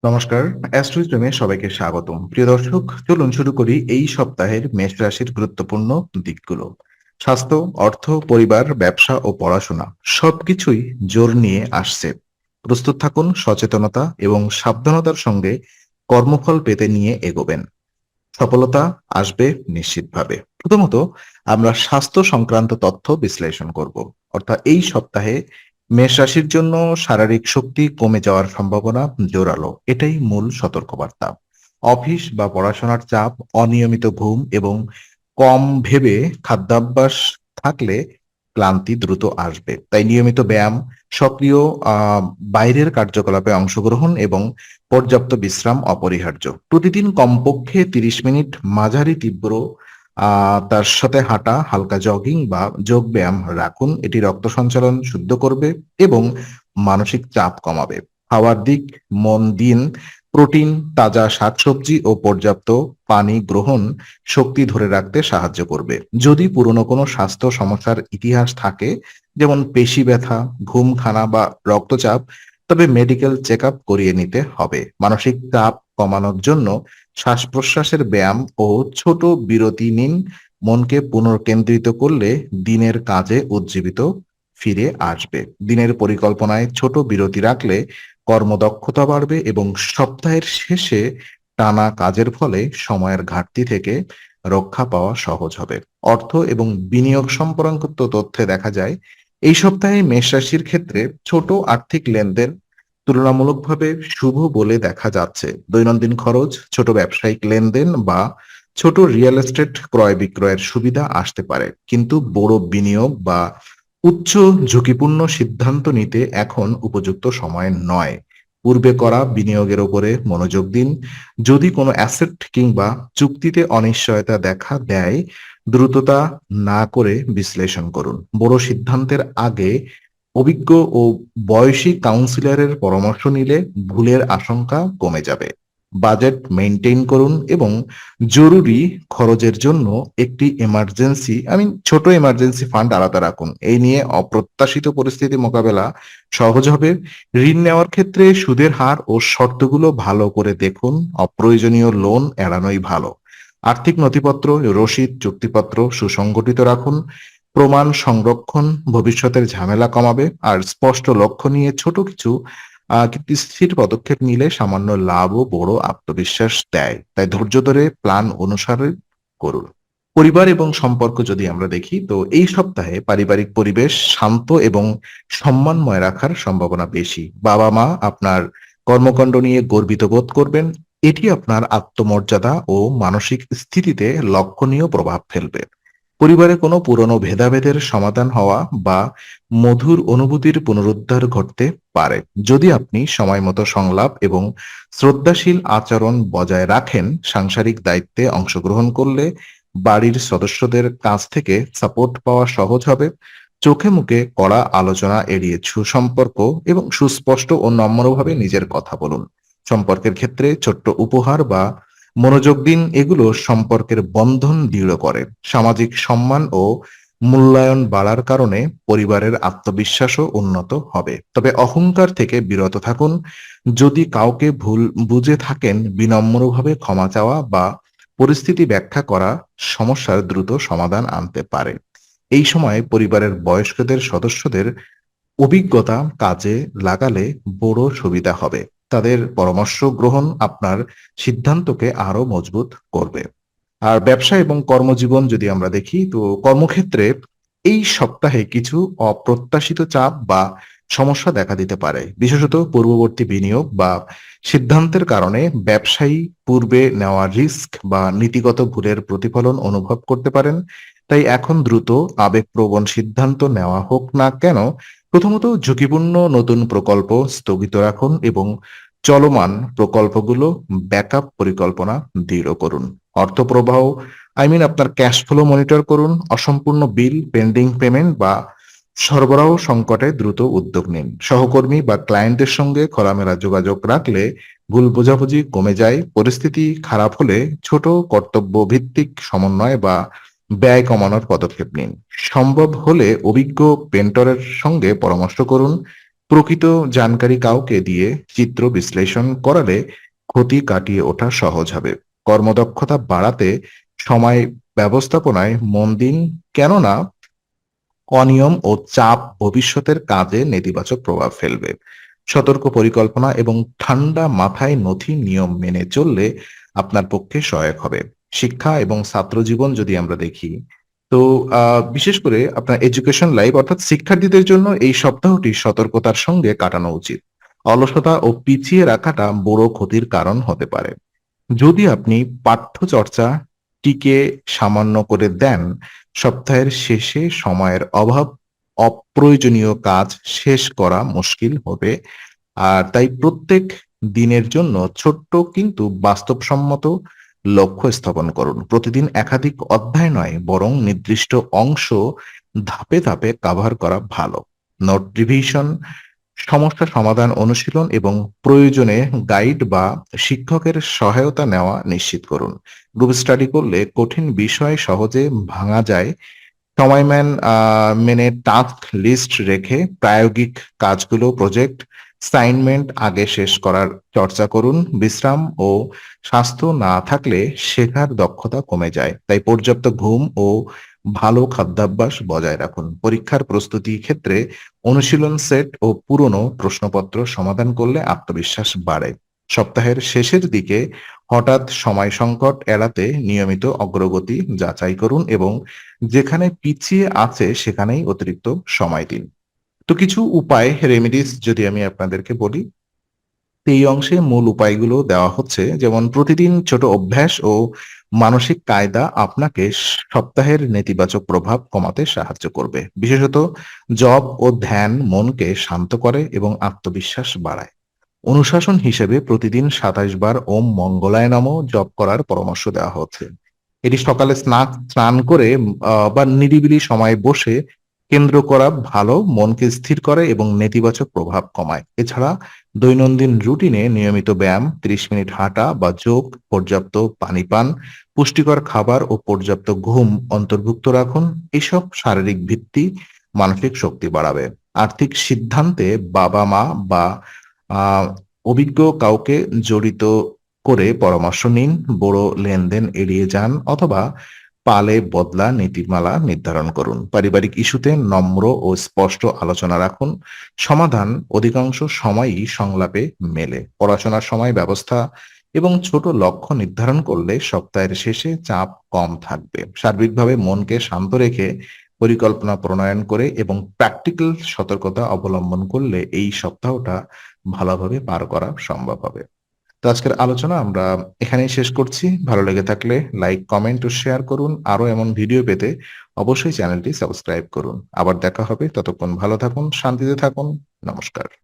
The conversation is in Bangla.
নমস্কার, অ্যাস্ট্রোইজমে সবাইকে স্বাগতম। প্রিয় দর্শক, চলুন শুরু করি এই সপ্তাহের মেষ রাশির গুরুত্বপূর্ণ দিকগুলো। স্বাস্থ্য, অর্থ, পরিবার, ব্যবসা ও পড়াশোনা সবকিছুই জোর নিয়ে আসছে। প্রস্তুত থাকুন, সচেতনতা এবং সাবধানতার সঙ্গে কর্মফল পেতে নিয়ে এগোবেন। সফলতা আসবে নিশ্চিতভাবে। প্রথমত, আমরা স্বাস্থ্য সংক্রান্ত তথ্য বিশ্লেষণ করব। অর্থাৎ এই সপ্তাহে মেষ রাশির জন্য শারীরিক শক্তি কমে যাওয়ার সম্ভাবনা জোরালো, এটাই মূল সতর্কবার্তা। অফিস বা পড়াশোনার চাপ, অনিয়মিত ঘুম এবং কম ভেবে খাদ্যাভ্যাস থাকলে ক্লান্তি দ্রুত আসবে। তাই নিয়মিত ব্যায়াম, সক্রিয় আহ বাইরের কার্যকলাপে অংশগ্রহণ এবং পর্যাপ্ত বিশ্রাম অপরিহার্য। প্রতিদিন কমপক্ষে 30 মিনিট মাঝারি তীব্র তার সাথে হাঁটা, হালকা জগিং বা যোগ ব্যায়াম রাখুন। এটি রক্ত সঞ্চালন শুদ্ধ করবে এবং মানসিক চাপ কমাবে। খাওয়ার দিক মন দিন। প্রোটিন, তাজা শাকসবজি ও পর্যাপ্ত পানি গ্রহণ শক্তি ধরে রাখতে সাহায্য করবে। যদি পুরনো কোনো স্বাস্থ্য সমস্যার ইতিহাস থাকে, যেমন পেশি ব্যথা, ঘুমখানা বা রক্তচাপ, তবে মেডিকেল চেক আপ করিয়ে নিতে হবে। মানসিক চাপ কমানোর জন্য শ্বাস প্রশ্বাসের ব্যায়াম ও ছোট বিরতি নিন। মনকে পুনর্কেন্দ্রিত করলে দিনের কাজে উজ্জীবিত ফিরে আসবে। দিনের পরিকল্পনায় ছোট বিরতি রাখলে কর্মদক্ষতা বাড়বে এবং সপ্তাহের শেষে টানা কাজের ফলে সময়ের ঘাটতি থেকে রক্ষা পাওয়া সহজ হবে। অর্থ এবং বিনিয়োগ সংক্রান্ত তথ্যে দেখা যায়, এই সপ্তাহে মেষ রাশির ক্ষেত্রে ছোট আর্থিক লেনদেন তুলনামূলকভাবে শুভ বলে দেখা যাচ্ছে। দৈনন্দিন খরচ, ছোট ব্যবসায়িক লেনদেন বা ছোট রিয়েল এস্টেট ক্রয় বিক্রয়ের সুবিধা আসতে পারে, কিন্তু বড় বিনিয়োগ বা উচ্চ ঝুঁকিপূর্ণ সিদ্ধান্ত নিতে এখন উপযুক্ত সময় নয়। পূর্বে করা বিনিয়োগের উপরে মনোযোগ দিন। যদি কোনো অ্যাসেট কিংবা চুক্তিতে অনিশ্চয়তা দেখা দেয়, দ্রুততা না করে বিশ্লেষণ করুন। বড় সিদ্ধান্তের আগে অভিজ্ঞ ও বয়সী কাউন্সিলরের পরামর্শ নিলে ভুলের আশঙ্কা কমে যাবে। বাজেট মেইনটেইন করুন এবং জরুরি খরচের জন্য একটি ছোট এমার্জেন্সি ফান্ড আলাদা রাখুন। এই নিয়ে অপ্রত্যাশিত পরিস্থিতি মোকাবেলা সহজ হবে। ঋণ নেওয়ার ক্ষেত্রে সুদের হার ও শর্তগুলো ভালো করে দেখুন। অপ্রয়োজনীয় লোন এড়ানোই ভালো। আর্থিক নথিপত্র, রসিদ, চুক্তিপত্র সুসংগঠিত রাখুন। প্রমাণ সংরক্ষণ ভবিষ্যতের ঝামেলা কমাবে। আর স্পষ্ট লক্ষ্য নিয়ে ছোট কিছু কিন্তু স্থির পদক্ষেপ নিলে সামান্য লাভও বড় আত্মবিশ্বাস দেয়। তাই ধৈর্য ধরে প্ল্যান অনুসারে করুন। পরিবার এবং সম্পর্ক যদি আমরা দেখি, তো এই সপ্তাহে পারিবারিক পরিবেশ শান্ত এবং সম্মানময় রাখার সম্ভাবনা বেশি। বাবা মা আপনার কর্মকাণ্ড নিয়ে গর্বিত বোধ করবেন। এটি আপনার আত্মমর্যাদা ও মানসিক স্থিতিতে লক্ষণীয় প্রভাব ফেলবে। পরিবারে কোনো পুরনো ভেদাভেদের সমাধান হওয়া বা মধুর অনুভূতির পুনরুদ্ধার ঘটতে পারে। যদি আপনি সময়মতো সংলাপ এবং শ্রদ্ধাশীল আচরণ বজায় রাখেন, সাংসারিক দায়িত্বে অংশগ্রহণ করলে বাড়ির সদস্যদের কাছ থেকে সাপোর্ট পাওয়া সহজ হবে। চোখে মুখে কড়া আলোচনা এড়িয়ে সুসম্পর্ক এবং সুস্পষ্ট ও নম্রভাবে নিজের কথা বলুন। সম্পর্কের ক্ষেত্রে ছোট্ট উপহার বা মনোযোগ দিন, এগুলো সম্পর্কের বন্ধন দৃঢ় করে। সামাজিক সম্মান ও মূল্যায়ন বাড়ার কারণে পরিবারের আত্মবিশ্বাসও উন্নত হবে। তবে অহংকার থেকে বিরত থাকুন। যদি কাউকে ভুল বুঝে থাকেন, বিনম্রভাবে ক্ষমা চাওয়া বা পরিস্থিতি ব্যাখ্যা করা সমস্যার দ্রুত সমাধান আনতে পারে। এই সময় পরিবারের বয়স্কদের সদস্যদের অভিজ্ঞতা কাজে লাগালে বড় সুবিধা হবে। তাদের পরামর্শ গ্রহণ আপনার সিদ্ধান্তকে আরো মজবুত করবে। আর ব্যবসা এবং কর্মজীবন যদি আমরা দেখি, তো কর্মক্ষেত্রে এই সপ্তাহে কিছু অপ্রত্যাশিত চাপ বা সমস্যা দেখা দিতে পারে। বিশেষত পূর্ববর্তী বিনিয়োগ বা সিদ্ধান্তের কারণে ব্যবসায়ী পূর্বে নেওয়া রিস্ক বা নীতিগত ভুলের প্রতিফলন অনুভব করতে পারেন। তাই এখন দ্রুত আবেগপ্রবণ সিদ্ধান্ত নেওয়া হোক না কেন, প্রথমত ঝুঁকিপূর্ণ নতুন প্রকল্প স্থগিত রাখুন এবং চলমান প্রকল্পগুলো ব্যাকআপ পরিকল্পনা দৃঢ় করুন। অর্থ প্রবাহ আপনার ক্যাশ ফ্লো মনিটর করুন। অসম্পূর্ণ বিল, পেন্ডিং পেমেন্ট বা সরবরাহ সংকটে দ্রুত উদ্যোগ নিন। সহকর্মী বা ক্লায়েন্টের সঙ্গে খোলামেলা যোগাযোগ রাখলে ভুল বোঝাবুঝি কমে যায়। পরিস্থিতি খারাপ হলে ছোট কর্তব্য ভিত্তিক সমন্বয় বা ব্যয় কমানোর পদক্ষেপ নিন। সম্ভব হলে অভিজ্ঞ পেন্টরের সঙ্গে পরামর্শ করুন। প্রকৃত জানকারি কাউকে দিয়ে চিত্র বিশ্লেষণ করালে ক্ষতি কাটিয়ে ওঠা সহজ হবে। কর্মদক্ষতা বাড়াতে সময় ব্যবস্থাপনায় মন দিন, কেননা অনিয়ম ও চাপ ভবিষ্যতের কাজে নেতিবাচক প্রভাব ফেলবে। সতর্ক পরিকল্পনা এবং ঠান্ডা মাথায় নথি নিয়ম মেনে চললে আপনার পক্ষে সহায়ক হবে। শিক্ষা এবং ছাত্র জীবন যদি আমরা দেখি, তো বিশেষ করে আপনার এডুকেশন লাইফ অর্থাৎ শিক্ষার্থীদের জন্য এই সপ্তাহটি সতর্কতার সঙ্গে কাটানো উচিত। অলসতা ও পিছিয়ে রাখাটা বড় ক্ষতির কারণ হতে পারে। যদি আপনি পাঠ্য চর্চা টিকে সামান্য করে দেন, সপ্তাহের শেষে সময়ের অভাব অপ্রয়োজনীয় কাজ শেষ করা মুশকিল হবে। আর তাই প্রত্যেক দিনের জন্য ছোট্ট কিন্তু বাস্তবসম্মত লক্ষ্য স্থাপন করুন। প্রতিদিন একাধিক অধ্যায় নয়, বরং নির্দিষ্ট অংশ ধাপে ধাপে কভার করা ভালো। নোট রিভিশন, সমস্যা সমাধান অনুশীলন এবং প্রয়োজনে গাইড বা শিক্ষকের সহায়তা নেওয়া নিশ্চিত করুন। গ্রুপ স্টাডি করলে কঠিন বিষয় সহজে ভাঙা যায়। মেনে টাস্ক লিস্ট রেখে প্রায়োগিক কাজগুলো, প্রজেক্ট অ্যাসাইনমেন্ট আগে শেষ করার চর্চা করুন। বিশ্রাম ও স্বাস্থ্য না থাকলে শেখার দক্ষতা কমে যায়, তাই পর্যাপ্ত ঘুম ও ভালো খাদ্যাভ্যাস বজায় রাখুন। পরীক্ষার প্রস্তুতি ক্ষেত্রে অনুশীলন সেট ও পুরনো প্রশ্নপত্র সমাধান করলে আত্মবিশ্বাস বাড়ে। সপ্তাহের শেষের দিকে হঠাৎ সময় সংকট এড়াতে নিয়মিত অগ্রগতি যাচাই করুন এবং যেখানে পিছিয়ে আছে সেখানেই অতিরিক্ত সময় দিন। তো কিছু উপায়, রেমেডিস যদি আমি আপনাদেরকে বলি, এই অংশে মূল উপায়গুলো দেওয়া হচ্ছে, যেমন প্রতিদিন ছোট অভ্যাস ও মানসিক কায়দা আপনাকে সপ্তাহের নেতিবাচক প্রভাব কমাতে সাহায্য করবে। বিশেষত জপ ও ধ্যান মনকে শান্ত করে এবং আত্মবিশ্বাস বাড়ায়। অনুশাসন হিসেবে প্রতিদিন ২৭ বার ওম মঙ্গলায় নমঃ জপ করার পরামর্শ দেওয়া হচ্ছে। এটি সকালে স্নান করে বা নিরিবিলি সময়ে বসে কেন্দ্র করা ভালো, মনকে স্থির করে এবং নেতিবাচক প্রভাব কমায়। এছাড়া দৈনন্দিন রুটিনে নিয়মিত ব্যায়াম, ৩০ মিনিট হাঁটা বা যোগ, পর্যাপ্ত পানি পান, পুষ্টিকর খাবার ও পর্যাপ্ত ঘুম অন্তর্ভুক্ত রাখুন। এসব শারীরিক ভিত্তি মানসিক শক্তি বাড়াবে। আর্থিক সিদ্ধান্তে বাবা-মা বা আ অভিজ্ঞ কাউকে জড়িত করে পরামর্শ নিন। বড় লেনদেন এড়িয়ে যান অথবা পালে বদলা নীতিমালা নির্ধারণ করুন। পারিবারিক ইস্যুতে নম্র ও স্পষ্ট আলোচনা রাখুন। সমাধান অধিকাংশ সময়ই সংলাপে মেলে। পড়াশোনার সময় ব্যবস্থা এবং ছোট লক্ষ্য নির্ধারণ করলে সপ্তাহের শেষে চাপ কম থাকবে। সার্বিকভাবে মনকে শান্ত রেখে পরিকল্পনা প্রণয়ন করে এবং প্র্যাকটিক্যাল সতর্কতা অবলম্বন করলে এই সপ্তাহটা ভালোভাবে পার করা সম্ভব হবে। তো আজকের আলোচনা আমরা এখানেই শেষ করছি। ভালো লেগে থাকলে লাইক, কমেন্ট ও শেয়ার করুন। আরো এমন ভিডিও পেতে অবশ্যই চ্যানেলটি সাবস্ক্রাইব করুন। আবার দেখা হবে। ততক্ষণ ভালো থাকুন, শান্তিতে থাকুন। নমস্কার।